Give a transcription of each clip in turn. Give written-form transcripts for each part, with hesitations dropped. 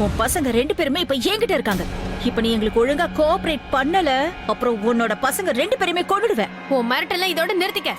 உன் பசங்க 2 பேருமே இப்ப என்கிட்ட இருக்காங்க. இப்ப நீ எங்களுக்கு ஒழுங்கா கோஆபரேட் பண்ணல, அப்புறம் உன்னோட பசங்க 2 பேருமே கொன்னுடுவேன். உன் மிரட்டெல்லாம் இதோட நிறுத்திக்க.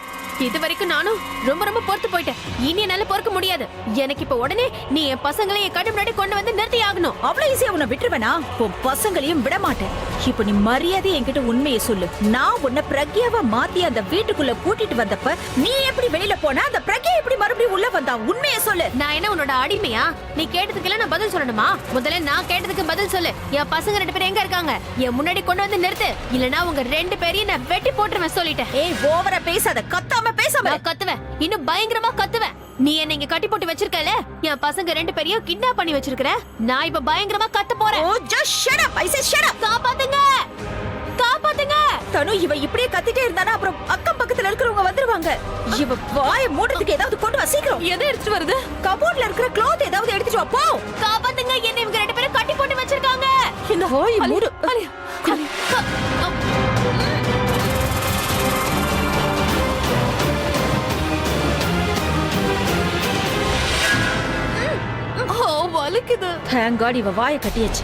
இது வரைக்கும் நானும் ரொம்ப ரொம்ப பொறுத்து போயிட்டேன். இனி என்னால பொறுக்க முடியாது. எனக்கு இப்ப உடனே நீ என் பசங்களை என் கண்ணு முன்னாடி கொண்டு வந்து நிறுத்தி ஆகணும். அவ்வளவு ஈஸியா உன்னை விட்டுருவேனா? உன் பசங்களையும் விட மாட்டேன். இப்ப நீ மரியாதை என்கிட்ட உண்மையை சொல்லு. நான் உன்னை பிரக்யாவா மாத்தி அந்த வீட்டுக்குள்ள கூட்டிட்டு வந்தப்ப நீ எப்படி வெளியில போன? அந்த பிரக்யா எப்படி மறுபடியும் உள்ள வந்தா? உண்மையை சொல்லு. நான் என்ன உன்னோட அடிமையா? நீ கேட்டதுக்கெல்லாம் நான் பதில் சொல்லணுமா? முதல்ல நான் கேட்டதுக்கு பதில் சொல்லு. என் பசங்க 2 பேரும் எங்க இருக்காங்க? என் முன்னாடி கொண்டு வந்து நிறுத்து. இல்லனா உங்க 2 பேரையும் நான் வெட்டி போட்டுருவேன் சொல்லிட்டேன். ஏய், ஓவரா பேசாத. கத்தாம பேசாம. நான் கத்துவேன். இன்னும் பயங்கரமா கத்துவேன். நீ என்ன இங்க கட்டி போட்டு வச்சிருக்கல? என் பசங்க 2 பேரையும் கிட்னாப் பண்ணி வச்சிருக்கற. நான் இப்ப பயங்கரமா கத்த போறேன். ஓ, just shut up. I say shut up. காப்பாத்துங்க, காப்பாத்துங்க. தனு, இவ இப்படியே கத்திட்டே இருந்தானா அப்புறம் அக்கம் பக்கத்துல இருக்கிறவங்க வந்துருவாங்க. இவ வாயை மூடுறதுக்கு ஏதாவது கொண்டு வா சீக்கிரம். எதை எடுத்துட்டு வருது? கபோர்ட்ல இருக்கிற க்ளாத் ஏதாவது எடுத்துட்டு வா போ. காப்பாத்துங்க, என்ன இவங்க 2 பேரும் கட்டி போட்டு வச்சிருக்காங்க. இந்த வாயை மூடு. வலிக்குது. Thank God இவ வாயை கட்டியாச்சு.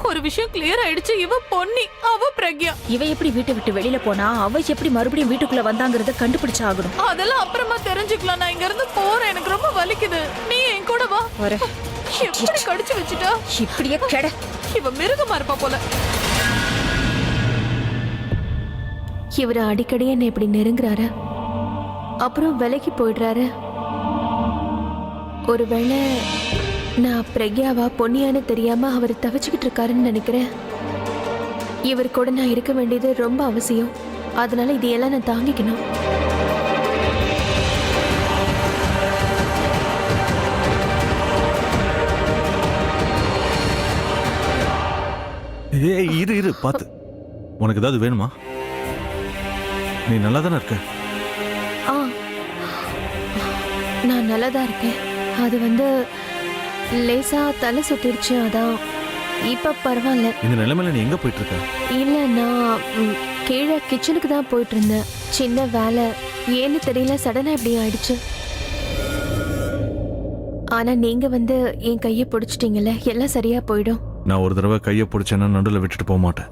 ஒரு விஷயம் கிளியர் ஆயிடுச்சு. இவ பொன்னி, அவ பிரக்யா. இவ எப்படி வீட்டை விட்டு வெளியில போனா, அவ எப்படி மறுபடியும் வீட்டுக்குள்ள வந்தாங்கறத கண்டுபிடிச்சு ஆகணும். அதெல்லாம் அப்புறமா தெரிஞ்சுக்கலாம். நான் இங்க இருந்து போறேன். எனக்கு ரொம்ப வலிக்குது. நீ என் கூட வா. வர. எப்படி கடிச்சு வச்சிட்டா? இப்படியே கெட. இவ மிருகமா இருப்பா போல. இவரு அடிக்கடி என்ன இப்படி நெருங்குறாரு, அப்புறம் விலைக்கு போயிடுறாரு. ஒருவேளை நான் பிரக்யாவா பொன்னியான்னு தெரியாம அவர் தவிச்சுக்கிட்டு இருக்காருன்னு நினைக்கிறேன். இவர் கூட நான் இருக்க வேண்டியது ரொம்ப அவசியம். அதனால இதையெல்லாம் நான் தாங்கிக்கணும். ஏய், இரு பாத்து. உனக்கு ஏதாவது வேணுமா? நீ நல்லா தானே இருக்க? நான் நல்லா தான் இருக்கேன். அது லேசா தலை சுத்திருச்சு. அதான் இப்ப பரவாயில்ல. இந்த நிலைமையில நீ எங்க போயிட்டு இருக்க? இல்ல, நான் கீழே கிச்சனுக்கு தான் போயிட்டு இருந்தேன். சின்ன வேலை, ஏன்னு தெரியல, சடனா இப்படி ஆயிடுச்சு. ஆனா நீங்க என் கையை பிடிச்சிட்டீங்கல்ல, எல்லாம் சரியா போயிடும். நான் ஒரு தடவை கையை பிடிச்சேன்னா நடுவில் விட்டுட்டு போக மாட்டேன்.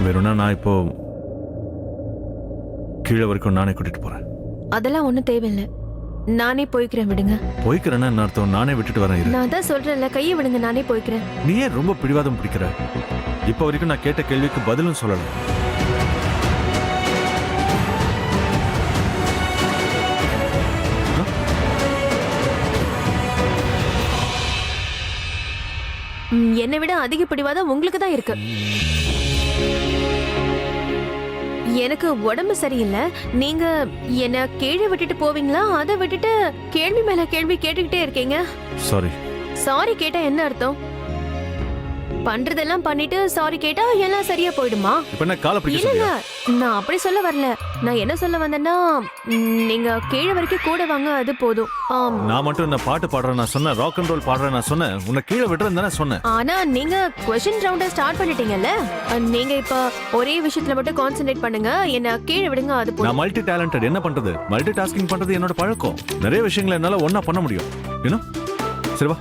வேணும்னா நான் இப்போ கீழே வரைக்கும் நானே கூட்டிட்டு போறேன். அதெல்லாம் ஒண்ணும் தேவையில்லை. நானே போய்க்கிறேன், விடுங்க. போய்க்கிறேன்னா என்ன அர்த்தம்? நானே விட்டுட்டு வரேன். நான் தான் சொல்றேன்ல, கையை விடுங்க, நானே போய்க்கிறேன். நீ ஏன் ரொம்ப பிடிவாதம் பிடிக்கிற? இப்ப வரைக்கும் நான் கேட்ட கேள்விக்கு பதிலும் சொல்லல. என்னை விட அதிக பிடிவாதம் உங்களுக்கு தான் இருக்கு. எனக்கு உடம்பு சரியில்லை. நீங்க என்ன கீழே விட்டுட்டு போவீங்களா? அதை விட்டுட்டு கேள்வி மேல கேள்வி கேட்டுக்கிட்டே இருக்கீங்க. சாரி. சாரி கேட்டா என்ன அர்த்தம்? பண்றதெல்லாம் பண்ணிட்டு சாரி கேட்டா எல்லாம் சரியா போயிடுமா? இப்ப என்ன கால பிடிக்க இல்ல, சொல்றியா? நான் அப்படி சொல்ல வரல. நான் என்ன சொல்ல வந்தேன்னா, நீங்க கீழே வரைக்கும் கூட வாங்க, அது போதும். நான் மட்டும் என்ன பாட்டு பாடுறேன் நான் சொன்னேன், ராக் அண்ட் ரோல் பாடுறேன் நான் சொன்னேன், உன்னை கீழே விடுறேன் தானே சொன்னேன். ஆனா நீங்க क्वेश्चन ரவுண்ட ஸ்டார்ட் பண்ணிட்டீங்கல்ல. நீங்க இப்ப ஒரே விஷயத்துல மட்டும் கான்சென்ட்ரேட் பண்ணுங்க, என்ன கீழே விடுங்க, அது போதும். நான் மல்டி டேலண்டட். என்ன பண்றது? மல்டி டாஸ்கிங் பண்றது என்னோட பழக்கம். நிறைய விஷயங்களை என்னால ஒண்ணா பண்ண முடியும். யூனோ? சரி வா.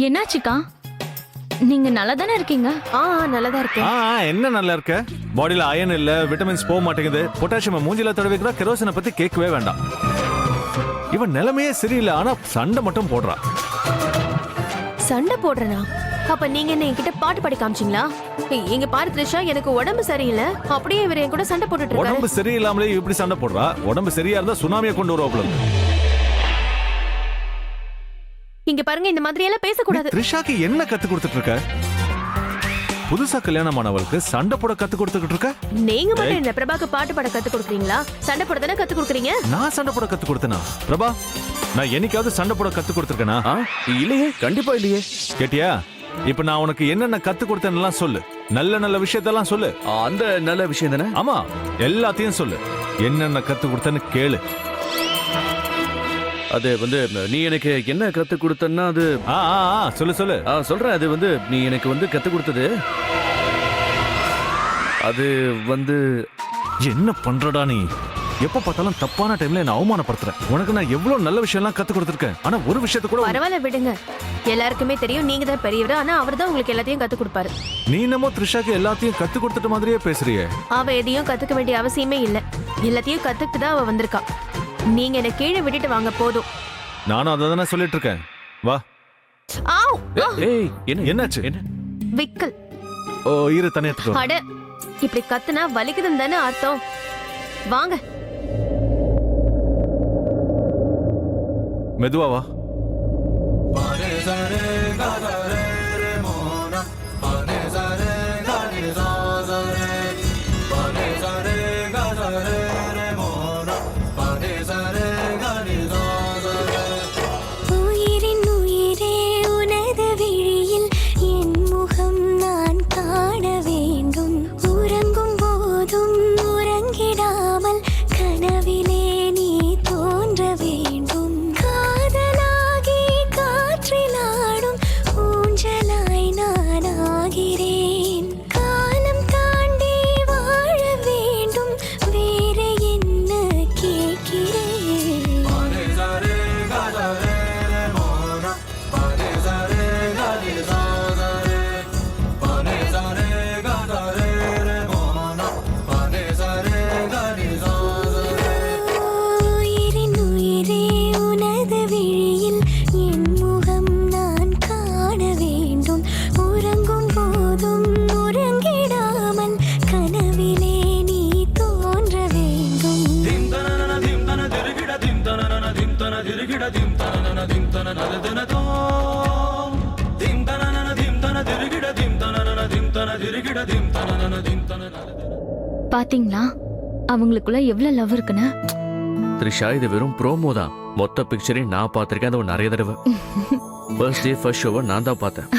என்னாச்சுக்கா? நீங்க நல்லா தானே இருக்கீங்க? நல்லா தான் இருக்கேன். என்ன நல்லா இருக்க? பாடியில அயன் இல்ல, விட்டமின்ஸ் போக மாட்டேங்குது, பொட்டாசியம் மூஞ்சில தடவிக்கிறா, கெரோசினை பத்தி கேட்கவே வேண்டாம். இவன் நிலைமையே சரியில்லை, ஆனா சண்டை மட்டும் போடுறா. சண்டை போடுறனா? அப்ப நீங்க என்ன என்கிட்ட பாட்டு பாடி காமிச்சீங்களா? இங்க பாரு த்ரிஷா, எனக்கு உடம்பு சரியில்லை, அப்படியே இவர் என் கூட சண்டை போட்டுட்டு இருக்காரு. உடம்பு சரியில்லாமலே இப்படி சண்டை போடுறா? உடம்பு சரியா இருந்தா சுனாமியை கொண்டு வருவாப்ல. இங்க பாருங்க, இந்த மாதிரி எல்லாம் பேசக்கூடாது. த்ரிஷாக்கு என்ன கத்து கொடுத்துட்டு இருக்க? புதுசா கல்யாணமானவளுக்கு சண்டை போட கத்து கொடுத்துக்கிட்டு இருக்க? நீங்க மட்டும் என்ன பிரபாக்கு பாட்டு பாட கத்து கொடுக்குறீங்களா? சண்டை போட தானே கத்து கொடுக்குறீங்க. நான் சண்டை போட கத்து கொடுத்தனா? பிரபா, நான் என்னைக்காவது சண்டை போட கத்து கொடுத்துருக்கேனா? ஆ, இல்லையே, கண்டிப்பா இல்லையே. கேட்டியா? இப்ப நான் உனக்கு என்னென்ன கத்து கொடுத்தேன்னு சொல்லு. நல்ல நல்ல விஷயத்தெல்லாம் சொல்லு. அந்த நல்ல விஷயம் தானே. ஆமா, எல்லாத்தையும் சொல்லு. என்னென்ன கத்து கொடுத்தேன்னு கேளு. அது நீ எனக்கு என்ன கத்து கொடுத்தன்னா அது ஆ ஆ ஆ, சொல்லு சொல்லு. சொல்றேன். அது நீ எனக்கு கத்து கொடுத்தது அது என்ன பண்றடா நீ? எப்ப பார்த்தாலும் தப்பான டைம்ல என்ன அவமானப்படுத்துற. உனக்கு நான் எவ்வளவு நல்ல விஷயம்லாம் கத்து கொடுத்துருக்கேன். ஆனா ஒரு விஷயத்த கூட பரவாயில்ல விடுங்க. எல்லாருக்குமே தெரியும் நீங்க தான் பெரியவர். ஆனா அவர் தான் உங்களுக்கு எல்லாத்தையும் கத்து கொடுப்பாரு. நீ என்னமோ த்ரிஷாக்கு எல்லாத்தையும் கத்து கொடுத்துட்ட மாதிரியே பேசுறியே. அவ எதையும் கத்துக்க வேண்டிய அவசியமே இல்ல. எல்லாத்தையும் கத்துக்கிட்டு தான் அவ வந்திருக்கா. நீங்க என்ன கீழே விட்டுட்டு வாங்க போதும். நானும் அதை தானே சொல்லிட்டு இருக்கேன். வா. ஆவ்! ஏய், என்னாச்சு? என்ன? விக்கல். ஓ, இரு தண்ணி எடுத்துக்கோ. அட, இப்படி கத்துனா வலிக்குதுன்னு தானே அர்த்தம். வாங்க. மெதுவா வா. உயிரின் உயிரே உனது விழியில் என் முகம் நான் காண வேண்டும். உறங்கும் போதும் உறங்கிடாமல் கனவிலே நீ தோன்ற வேண்டும். காதலாகி காற்றிலாடும் ஊஞ்சலாய் நான் ஆகிறேன். காலம் தாண்டி வாழ வேண்டும். வேற என்ன கேட்கிறேன்? உயிரின் உயிரே உனது விழியில் என் முகம் நான் காண வேண்டும். உறங்கும் போதும் உறங்கிடாமல் கனவிலே நீ தோன்ற வேண்டும். பாத்தீங்களா அவங்களுக்குள்ள எவ்வளவு லவ் இருக்குன்னு? த்ரிஷா, இது வெறும் ப்ரோமோ தான். மொத்த பிக்சரையும் நான் பார்த்திருக்கேன். அது நிறைய தடவை. ஃபர்ஸ்ட் டே ஃபர்ஸ்ட் ஷோவை நான் தான் பார்த்தேன்.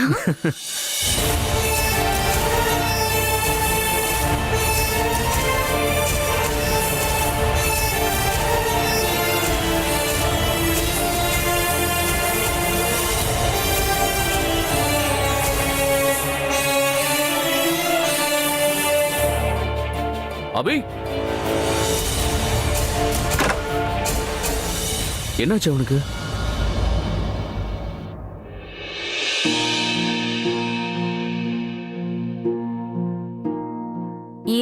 அபி, என்னாச்சு அவனுக்கு?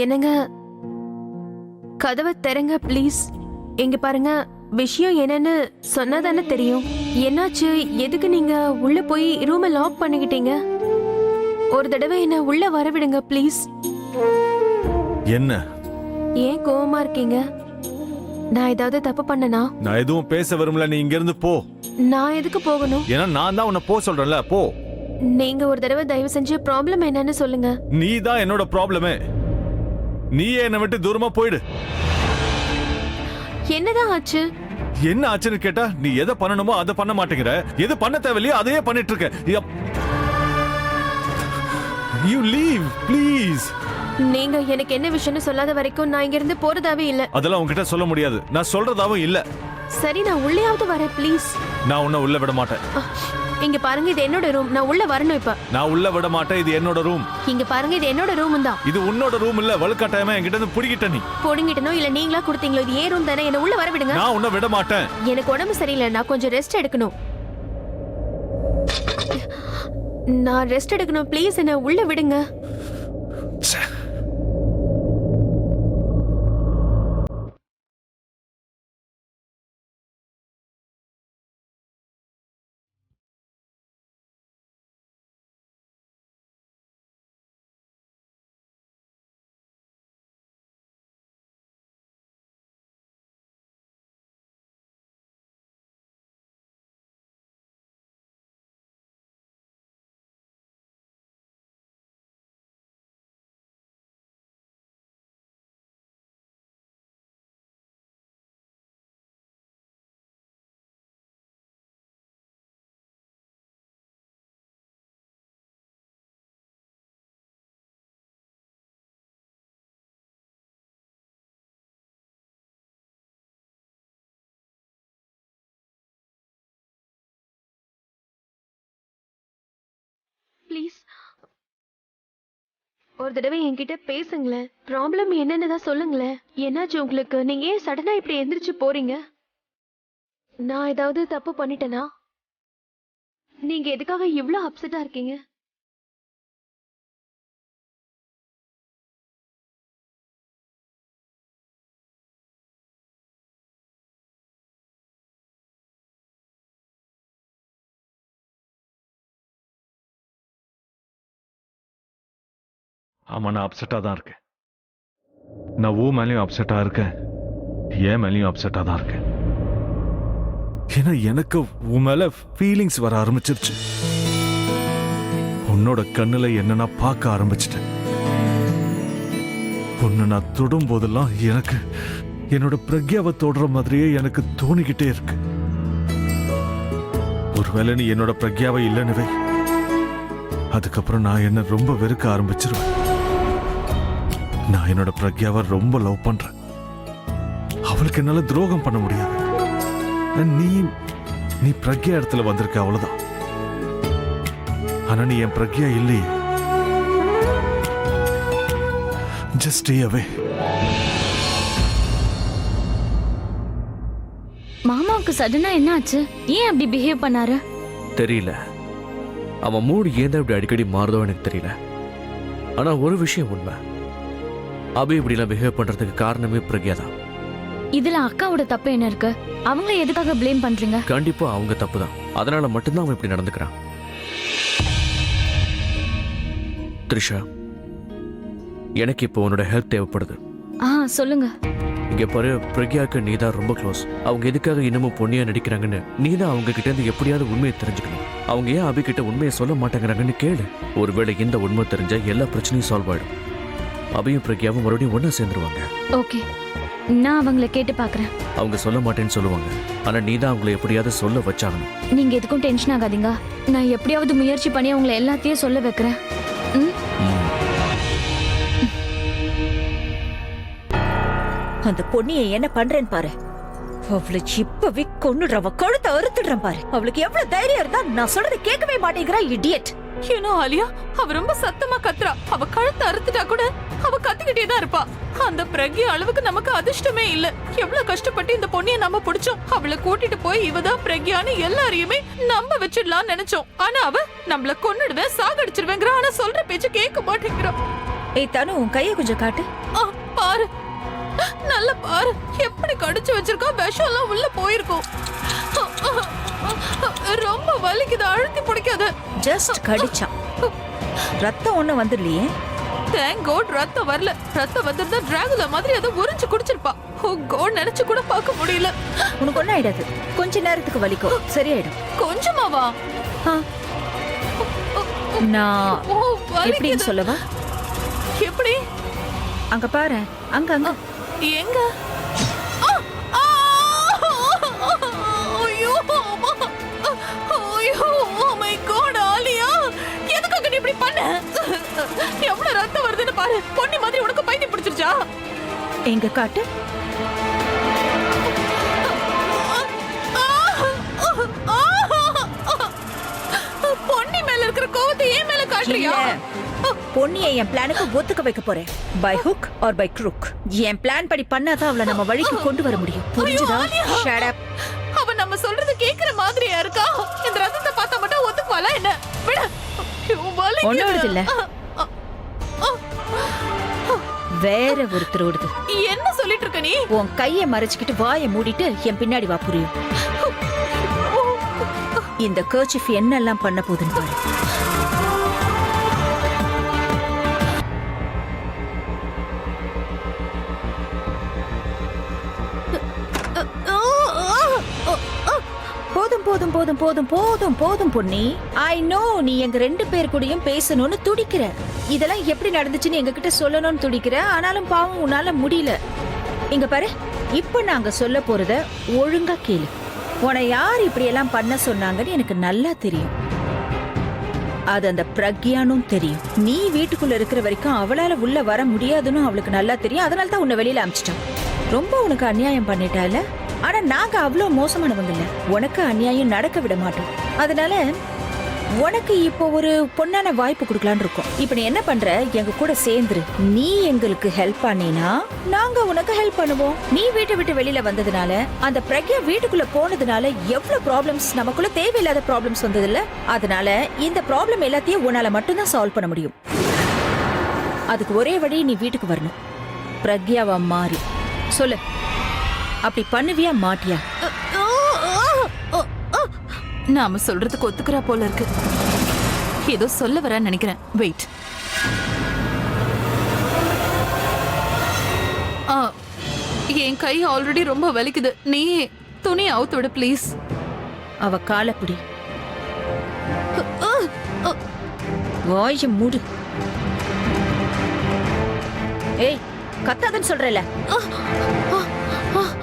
என்னங்க, கதவை திறங்க ப்ளீஸ். இங்க பாருங்க, விஷயம் என்னன்னு சொன்னாதானே தெரியும். என்னாச்சு? எதுக்கு நீங்க உள்ள போய் ரூமை லாக் பண்ணிக்கிட்டீங்க? ஒரு தடவை என்ன உள்ள வரவிடுங்க ப்ளீஸ். என்ன? ஏன் கோவமா இருக்கீங்க? நான் ஏதாவது தப்பு பண்ணனா? நான் எதுவும் பேச வரும்ல, நீ இங்க இருந்து போ. நான் எதுக்கு போகணும்? ஏன்னா நான் தான் உன்னை போ சொல்றேன்ல, போ. நீங்க ஒரு தடவை தயவு செஞ்சு ப்ராப்ளம் என்னன்னு சொல்லுங்க. நீ தான் என்னோட ப்ராப்ளமே. நீயே என்னை விட்டு தூரமா போயிடு. என்னதான் ஆச்சு? என்ன ஆச்சுன்னு கேட்டா நீ எதை பண்ணணுமோ அதை பண்ண மாட்டேங்கிற. எது பண்ண தேவையில்லையோ அதையே பண்ணிட்டு இருக்க. You leave please. நீங்க எனக்கு என்ன விஷயம்னு சொல்லாத வரைக்கும் நான் இங்க இருந்து போறதாவே இல்ல. அதெல்லாம் உன்கிட்ட சொல்ல முடியாது. நான் சொல்றதாவும் இல்ல. சரி, நான் உள்ளேயாவது வரேன் ப்ளீஸ். நான் உன்னை உள்ள விட மாட்டேன். இங்க பாருங்க, இது என்னோட ரூம். நான் உள்ள வரணும் இப்ப. நான் உள்ள விட மாட்டேன். இது என்னோட ரூம். இங்க பாருங்க, இது என்னோட ரூம் தான். இது உன்னோட ரூம் இல்ல. வலுக்கட்டாயமா என்கிட்ட இருந்து புடிக்கிட்ட நீ. போடுங்கிட்டனோ இல்ல நீங்களா கொடுத்தீங்களோ, இது ஏன் ரூம் தானே. என்ன உள்ள வர விடுங்க. நான் உன்னை விட மாட்டேன். எனக்கு உடம்பு சரியில்லை. நான் கொஞ்சம் ரெஸ்ட் எடுக்கணும். நான் ரெஸ்ட் எடுக்கணும் ப்ளீஸ். என்ன உள்ள விடுங்க. ஒரு தடவை என்கிட்ட பேசுங்களேன். ப்ராப்ளம் என்னன்னு தான் சொல்லுங்களேன். என்னாச்சு உங்களுக்கு? நீங்க ஏன் சடனா இப்படி எந்திரிச்சு போறீங்க? நான் ஏதாவது தப்பு பண்ணிட்டேனா? நீங்க எதுக்காக இவ்ளோ அப்செட்டா இருக்கீங்க? ஆமா, நான் அப்செட்டா தான் இருக்கேன். நான் ஊ மேலேயும் அப்செட்டா இருக்கேன், ஏன் மேலேயும் அப்செட்டா தான் இருக்கேன். ஏன்னா எனக்கு உன் மேல ஃபீலிங்ஸ் வர ஆரம்பிச்சிருச்சு. உன்னோட கண்ணுல என்ன நான் பார்க்க ஆரம்பிச்சிட்டேன். உன்னை நான் தொடும் போதெல்லாம் எனக்கு என்னோட பிரக்யாவை தொடுற மாதிரியே எனக்கு தோணிக்கிட்டே இருக்கு. ஒருவேளை நீ என்னோட பிரக்யாவை இல்லைன்னு வை, அதுக்கப்புறம் நான் என்ன ரொம்ப வெறுக்க ஆரம்பிச்சிருவேன். நான் என்னோட பிரக்யாவை ரொம்ப லவ் பண்றேன். அவளுக்கு என்னால துரோகம் பண்ண முடியாது. நீ பிரக்யா இடத்துல வந்திருக்க, அவ்வளவுதான். ஆனா நீ என் பிரக்யா இல்லையே. Just stay away. மாமாவுக்கு சடனா என்ன ஆச்சு? ஏன் அப்படி பிஹேவ் பண்ணாரு? தெரியல, அவன் மூடு ஏன் இப்படி அடிக்கடி மாறுதோ எனக்கு தெரியல. ஆனா ஒரு விஷயம் உண்மை, அபி இப்படிலாம் பிஹேவ் பண்றதுக்கு காரணமே பிரக்யா தான். இதுல அக்காவோட தப்பு என்ன இருக்கு? அவங்கள எதுக்காக ப்ளேம் பண்றீங்க? கண்டிப்பா அவங்க தப்பு தான். அதனால மட்டும்தான் அவன் இப்படி நடந்துக்கிறான். த்ரிஷா, எனக்கு இப்போ உன்னோட ஹெல்ப் தேவைப்படுது. சொல்லுங்க. இங்க பாரு, பிரக்யாவுக்கு நீ தான் ரொம்ப க்ளோஸ். அவங்க எதுக்காக இன்னமும் பொண்ணியா நடிக்கிறாங்கன்னு நீ தான் அவங்க கிட்ட இருந்து எப்படியாவது உண்மையை தெரிஞ்சுக்கணும். அவங்க ஏன் அபி கிட்ட உண்மையை சொல்ல மாட்டேங்கிறாங்கன்னு கேளு. ஒருவேளை இந்த உண்மை தெரிஞ்சா எல்லா பிரச்சனையும் சால்வ் ஆயிடும். அபியும் பிரக்யாவும் மறுபடியும் ஒன்னா சேர்ந்துருவாங்க. ஓகே, நான் அவங்கள கேட்டு பாக்குறேன். அவங்க சொல்ல மாட்டேன்னு சொல்லுவாங்க, ஆனா நீ தான் அவங்களை எப்படியாவது சொல்ல வச்சாகணும். நீங்க எதுக்கும் டென்ஷன் ஆகாதீங்க. நான் எப்படியாவது முயற்சி பண்ணி அவங்கள எல்லாத்தையும் சொல்ல வைக்கிறேன். அந்த பொண்ணியை என்ன பண்றேன்னு பாரு. அவளை இப்பவே கொன்னுடுறவ, கழுத்தை அறுத்துடுறேன் பாரு. அவளுக்கு எவ்வளவு தைரியம் இருந்தா நான் சொல்றதை கேட்கவே மாட்டேங்கிறா, இடியட். ஏனோ ஆலியா, அவ ரொம்ப சத்தமா கத்துறா. அவ கழுத்தை அறுத்துட்டா கூட அவ கத்திக்கிட்டே தான் இருப்பா. அந்த பிரக்யா அளவுக்கு நமக்கு அதிர்ஷ்டமே இல்ல. எவ்வளவு கஷ்டப்பட்டு இந்த பொண்ணிய நம்ம பிடிச்சோம். அவளை கூட்டிட்டு போய் இவதான் பிரக்யான்னு எல்லாரையுமே நம்ப வச்சிடலாம்னு நினைச்சோம். ஆனா அவ நம்மள கொன்னுடுவேன், சாகடிச்சிருவேங்கிற. ஆனா சொல்ற பேச்சு கேட்க மாட்டேங்கிறா. ஏய் தனு, உன் கைய கொஞ்சம் காட்டு. பாரு, நல்ல பாரு, எப்படி கடிச்சு வச்சிருக்கா. விஷம் எல்லாம் உள்ள போயிருக்கும். ரொம்ப வலிக்குது, அழுத்தி பிடிக்காத. ஜஸ்ட் கடிச்சா, ரத்தம் ஒண்ணு வந்துடலையே. தேங்க் காட் ரத்தம் வரல. ரத்தம் வந்திருந்தா டிராகுலா மாதிரி அதை உறிஞ்சு குடிச்சிருப்பா. ஓ காட், நினைச்சு கூட பார்க்க முடியல. உனக்கு ஒன்னும் ஆயிடாது, கொஞ்ச நேரத்துக்கு வலிக்கும், சரியாயிடும். கொஞ்சமாவா? நான் எப்படின்னு சொல்லவா? எப்படி? அங்க பாரு, அங்க அங்க. எங்க? ஐயோ ஐயோ, ஓ மை காட் ஆலியா, எதுக்காக நீ இப்படி பண்ண? எவ்வளவு ரத்தம் வருதுன்னு பாரு. பொன்னி மாதிரி உனக்கு பைத்தியம் பிடிச்சிருச்சா? எங்க காட்டு. பொன்னி மேல இருக்கிற கோவத்தை ஏன் மேல காட்டுறியா? பொன்னியை என் பிளானுக்கு ஒத்துக்க வைக்க போறேன். By hook or by crook. என் பிளான் படி பண்ணாதான் அவளை நம்ம வழிக்கு கொண்டு வர முடியும். புரிஞ்சுதா? Shut up. அவ நம்ம சொல்றது கேக்குற மாதிரியா இருக்கா? இந்த ரத்தத்தை பார்த்தா மட்டும் ஒத்துக்குவாளா என்ன? விடு. ஒண்ணு இல்ல, வேற ஒருத்தர் ஓடுது. என்ன சொல்லிட்டு இருக்க நீ? உன் கையை மறைச்சுக்கிட்டு வாயை மூடிட்டு என் பின்னாடி வா, புரியும்? இந்த கர்ச்சிஃப் என்னெல்லாம் பண்ண போகுதுன்னு பாரு. போதும் போதும் போதும் போதும் போதும் போதும் பொன்னி. ஐ நோ நீ எங்க ரெண்டு பேர் கூடயும் பேசணும்னு துடிக்கிற. இதெல்லாம் எப்படி நடந்துச்சுன்னு எங்ககிட்ட சொல்லணும்னு துடிக்கிற. ஆனாலும் பாவம் உன்னால முடியல. இங்க பாரு, இப்ப நாங்க சொல்ல போறத ஒழுங்கா கேளு. உன்னை யார் இப்படி எல்லாம் பண்ண சொன்னாங்கன்னு எனக்கு நல்லா தெரியும். அது அந்த பிரக்யானும் தெரியும். நீ வீட்டுக்குள்ள இருக்கிற வரைக்கும் அவளால உள்ள வர முடியாதுன்னு அவளுக்கு நல்லா தெரியும். அதனால தான் உன்னை வெளியில அனுப்பிச்சிட்டான். ரொம்ப உனக்கு அநியாயம் பண்ணிட்டால. ஆனா நாங்க அவ்வளவு மோசமானவங்க இல்ல. உனக்கு அநியாயம் நடக்க விட மாட்டோம். அதனால உனக்கு இப்போ ஒரு பொண்ணான வாய்ப்பு கொடுக்கலான்னு இருக்கோம். இப்போ நீ என்ன பண்ற, எங்க கூட சேர்ந்துரு. நீ எங்களுக்கு ஹெல்ப் பண்ணினா நாங்க உனக்கு ஹெல்ப் பண்ணுவோம். நீ வீட்டை விட்டு வெளியில வந்ததுனால, அந்த பிரக்யா வீட்டுக்குள்ள போனதுனால எவ்வளவு ப்ராப்ளம்ஸ், நமக்குள்ள தேவையில்லாத ப்ராப்ளம்ஸ் வந்தது இல்ல. அதனால இந்த ப்ராப்ளம் எல்லாத்தையும் உன்னால மட்டும்தான் சால்வ் பண்ண முடியும். அதுக்கு ஒரே வழி, நீ வீட்டுக்கு வரணும். பிரக்யாவா மாறி சொல்லு, அப்படி பண்ணுவியா மாட்டியா? நாம சொல்றதுக்கு ஒத்துக்கிறா போல இருக்கு. ஏதோ சொல்ல வரேன்னு நினைக்கிறேன். வெயிட். என் கை ஆல்ரெடி ரொம்ப வலிக்குது. நீ துணி அவுத்து விடு ப்ளீஸ். அவ காலப்பிடி. வாய மூடு. ஏய், கத்தாதன்னு சொல்றல.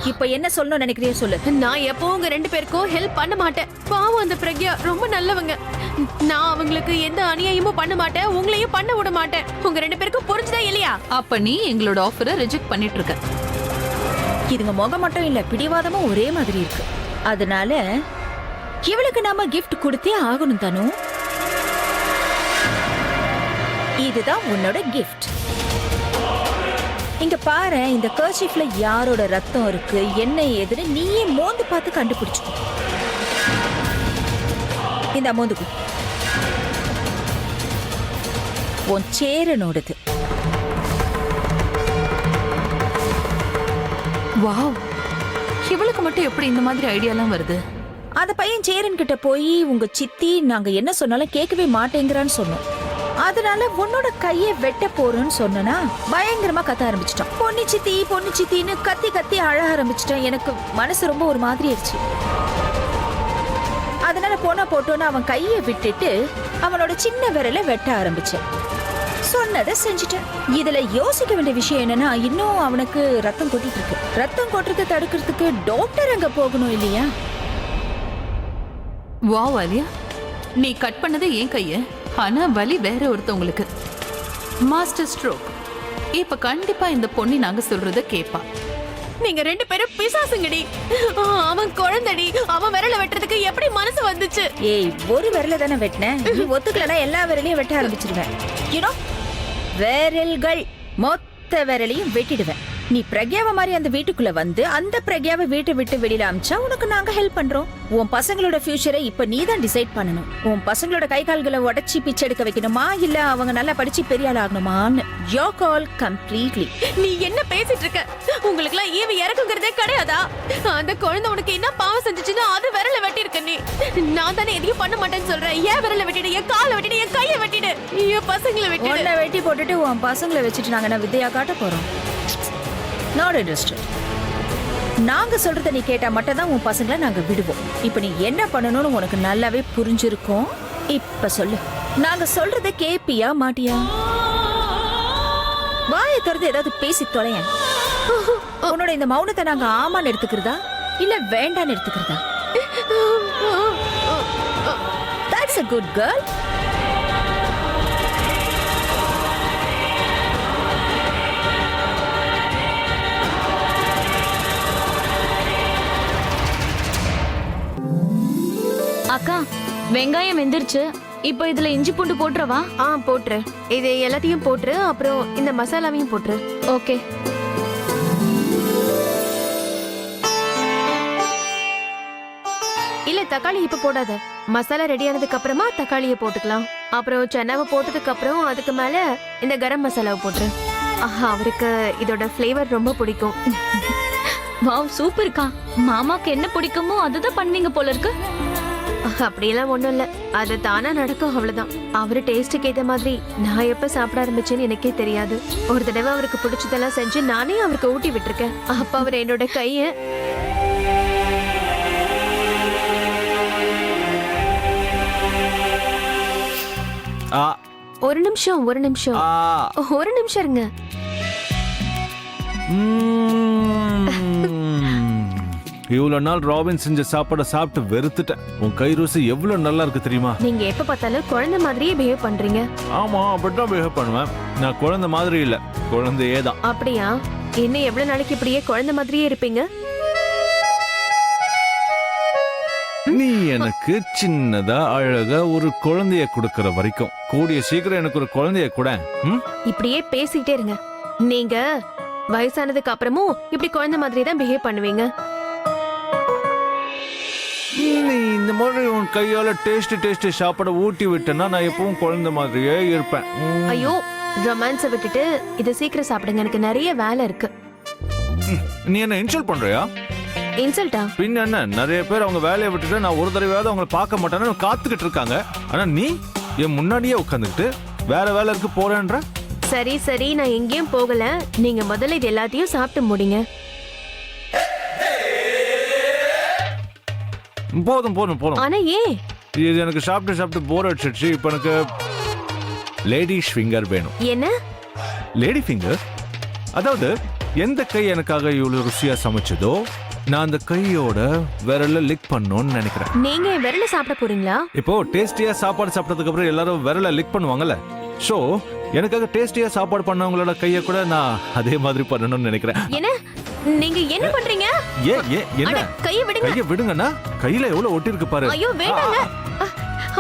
இப்ப என்ன சொல்லணும்னு நினைக்கிறியோ சொல்லு. நான் எப்பவும் உங்க 2 பேருக்கும் ஹெல்ப் பண்ண மாட்டேன். பாவம் அந்த பிரக்யா ரொம்ப நல்லவங்க. நான் அவங்களுக்கு எந்த அநியாயமும் பண்ண மாட்டேன், உங்களையும் பண்ண விட மாட்டேன். உங்க 2 பேருக்கும் புரிஞ்சுதா இல்லையா? அப்ப நீ எங்களோட ஆஃபரை ரிஜெக்ட் பண்ணிட்டு இருக்க. இதுங்க முகம் மட்டும் இல்ல, பிடிவாதமும் ஒரே மாதிரி இருக்கு. அதனால இவளுக்கு நாம gift கொடுத்தே ஆகணும் தானோ. இதுதான் உன்னோட gift. இங்க பாரு, இந்த கர்ச்சீஃப்ல யாரோட ரத்தம் இருக்கு, என்ன ஏதுன்னு நீயே மோந்து பார்த்து கண்டுபிடிச்சுக்கோ. இந்த மோந்துக்கு உன் சேரனோடது. வாவ், இவளுக்கு மட்டும் எப்படி இந்த மாதிரி ஐடியாலாம் வருது? அந்த பையன் சேரன் கிட்ட போய், உங்க சித்தி நாங்க என்ன சொன்னாலும் கேட்கவே மாட்டேங்கிறான்னு சொன்னோம். அதனால உன்னோட கையை வெட்ட போறேன்னு சொன்னா பயங்கரமா கத்த ஆரம்பிச்சிட்டான். பொண்ணு சித்தி பொண்ணு சித்தின்னு கத்தி கத்தி அழ ஆரம்பிச்சிட்டான். எனக்கு மனசு ரொம்ப ஒரு மாதிரி ஆயிடுச்சு. அதனால போனா போட்டோன்னு அவன் கையை விட்டுட்டு அவனோட சின்ன விரலை வெட்ட ஆரம்பிச்சேன். சொன்னதை செஞ்சுட்டேன். இதுல யோசிக்க வேண்டிய விஷயம் என்னன்னா, இன்னும் அவனுக்கு ரத்தம் கொட்டிட்டு இருக்கு. ரத்தம் கொட்டுறதை தடுக்கிறதுக்கு டாக்டர் அங்க போகணும் இல்லையா? வாவ் ஆலியா, நீ கட் பண்ணது என் கைய, ஆனா வலி வேற ஒருத்தவங்களுக்கு. Master stroke. இப்ப கண்டிப்பா இந்த பொண்ணு நாங்க சொல்றத கேப்பா. நீங்க 2 பேரும் பிசாசுங்கடி. அவன் குழந்தடி. அவன் விரல வெட்டுறதுக்கு எப்படி மனசு வந்துச்சு? ஏய், ஒரு விரல தானே வெட்டினேன். நீ ஒத்துக்கலனா எல்லா விரலையும் வெட்ட ஆரம்பிச்சிருவேன். யூனோ, விரல்கள் மொத்த விரலையும் வெட்டிடுவேன். நீ பிரக்யாவை மாதிரி அந்த வீட்டுக்குள்ள வந்து அந்த பிரக்யாவை வீட்டை விட்டு வெளியில அமிச்சா உனக்கு நாங்க ஹெல்ப் பண்றோம். உன் பசங்களோட ஃபியூச்சரை இப்ப நீ தான் டிசைட் பண்ணணும். உன் பசங்களோட கை கால்களை உடைச்சி பிச்சை எடுக்க வைக்கணுமா, இல்ல அவங்க நல்லா படிச்சு பெரிய ஆள் ஆகணுமான்னு. Your call completely. நீ என்ன பேசிட்டு இருக்க? உங்களுக்கு எல்லாம் ஈவு இறக்குங்கிறதே கிடையாதா? அந்த குழந்தை உனக்கு என்ன பாவம் செஞ்சுச்சுன்னா அது விரல வெட்டி இருக்க. நீ நான் தானே எதையும் பண்ண மாட்டேன்னு சொல்றேன். ஏன் விரல வெட்டிடு, என் காலை வெட்டிடு, என் கையை வெட்டிடு, என் பசங்களை வெட்டிடு. உன்னை வெட்டி போட்டுட்டு உன் பசங்களை வச்சுட்டு நாங்க என்ன வித்தையா காட்ட போறோம்? Not interested. நாங்க சொல்றத நீ கேட்டா மட்டும் தான் உன் பசங்களை நாங்க விடுவோம். இப்ப நீ என்ன பண்ணணும்னு உனக்கு நல்லாவே புரிஞ்சிருக்கும். இப்ப சொல்லு, நாங்க சொல்றத கேப்பியா மாட்டியா? வாயை திறந்து ஏதாவது பேசி தொலையன். உன்னோட இந்த மௌனத்தை நாங்க ஆமான்னு எடுத்துக்கிறதா இல்ல வேண்டான்னு எடுத்துக்கிறதா? That's a good girl. அக்கா, வெங்காயம் வெந்துருச்சு. இப்போ இதுல இஞ்சி பூண்டு போட்டுறவா? போட்டுரு. இது எல்லாத்தையும் போட்டுரு. அப்புறம் இந்த மசாலாவையும் போட்டுரு. ஓகே. இல்ல, தக்காளி இப்ப போடாத. மசாலா ரெடி ஆனதுக்கு அப்புறமா தக்காளியை போட்டுக்கலாம். அப்புறம் சென்னாவை போட்டதுக்கு அப்புறம் அதுக்கு மேல இந்த கரம் மசாலாவை போட்டுரு. அவருக்கு இதோட ஃப்ளேவர் ரொம்ப பிடிக்கும். வாவ், சூப்பர்க்கா. மாமாக்கு என்ன பிடிக்குமோ அதுதான் பண்ணுவீங்க போல இருக்கு. அப்படியெல்லாம் ஒண்ணும் இல்ல, அது தானா நடக்கும், அவ்வளவுதான். அவரு டேஸ்டுக்கு ஏத்த மாதிரி நான் எப்ப சாப்பிட ஆரம்பிச்சேன்னு எனக்கே தெரியாது. ஒரு தடவை அவருக்கு பிடிச்சதெல்லாம் செஞ்சு நானே அவருக்கு ஊட்டி விட்டுருக்கேன். அப்ப அவர் என்னோட கைய ஒரு நிமிஷம் இருங்க. இவ்வளவு நாள் ராபின் செஞ்ச சாப்பாடை சாப்பிட்டு வெறுத்துட்டேன். உன் கை ருசி எவ்வளவு நல்லா இருக்கு தெரியுமா? நீங்க எப்ப பார்த்தாலும் குழந்தை மாதிரியே பிஹேவ் பண்றீங்க. ஆமா, அப்படிதான் பிஹேவ் பண்ணுவேன். நான் குழந்தை மாதிரி இல்ல, குழந்தையே தான். அப்படியா? இன்னும் எவ்வளவு நாளைக்கு இப்படியே குழந்தை மாதிரியே இருப்பீங்க? நீ எனக்கு சின்னதா அழகா ஒரு குழந்தைய கொடுக்கற வரைக்கும் கூடிய சீக்கிரம் எனக்கு ஒரு குழந்தைய கூட. இப்படியே பேசிக்கிட்டே இருங்க. நீங்க வயசானதுக்கு அப்புறமும் இப்படி குழந்தை மாதிரி தான் பிஹேவ் பண்ணுவீங்க. நீ இந்த மாதிரி உன் கையால டேஸ்ட் சாப்பாட ஊட்டி விட்டேன்னா நான் எப்பவும் குழந்தை மாதிரியே இருப்பேன். ஐயோ, ரொமான்ஸை விட்டுட்டு இதை சீக்கிரம் சாப்பிடுங்க. எனக்கு நிறைய வேலை இருக்கு. நீ என்ன இன்சல்ட் பண்றியா? இன்சல்ட்டா? பின்ன என்ன, நிறைய பேர் அவங்க வேலையை விட்டுட்டு நான் ஒரு தடவையாவது அவங்கள பார்க்க மாட்டேன்னு காத்துக்கிட்டு இருக்காங்க. ஆனா நீ என் முன்னாடியே உட்காந்துக்கிட்டு வேற வேலை இருக்கு போறேன்ற. சரி சரி, நான் எங்கேயும் போகல. நீங்க முதல்ல இது எல்லாத்தையும் சாப்பிட்டு முடிங்க. போதும் போதும் போதும். ஆனா ஏன்? இது எனக்கு சாப்பிட்டு போர் அடிச்சிடுச்சு. இப்ப எனக்கு லேடிஸ் ஃபிங்கர் வேணும். என்ன லேடி ஃபிங்கர்? அதாவது எந்த கை எனக்காக இவ்வளவு ருசியா சமைச்சதோ நான் அந்த கையோட விரல லிக் பண்ணணும்னு நினைக்கிறேன். நீங்க என் விரல சாப்பிட போறீங்களா? இப்போ டேஸ்டியா சாப்பாடு சாப்பிட்டதுக்கு அப்புறம் எல்லாரும் விரல லிக் பண்ணுவாங்கல்ல. சோ எனக்காக டேஸ்டியா சாப்பாடு பண்ணவங்களோட கைய கூட நான் அதே மாதிரி பண்ணணும்னு நினைக்கிறேன். என்ன நீங்க என்ன பண்றீங்க? என்ன? கையை விடுங்க. கைய விடுங்கண்ணா. கையில எவ்வளவு ஒட்டி இருக்கு பாரு. ஐயோ வேண்டாங்க.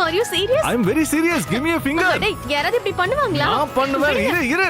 Are you serious? I am very serious. Give me a finger. யாராவது இப்படி பண்ணுவாங்களா? நான் பண்ணுவேன். இரு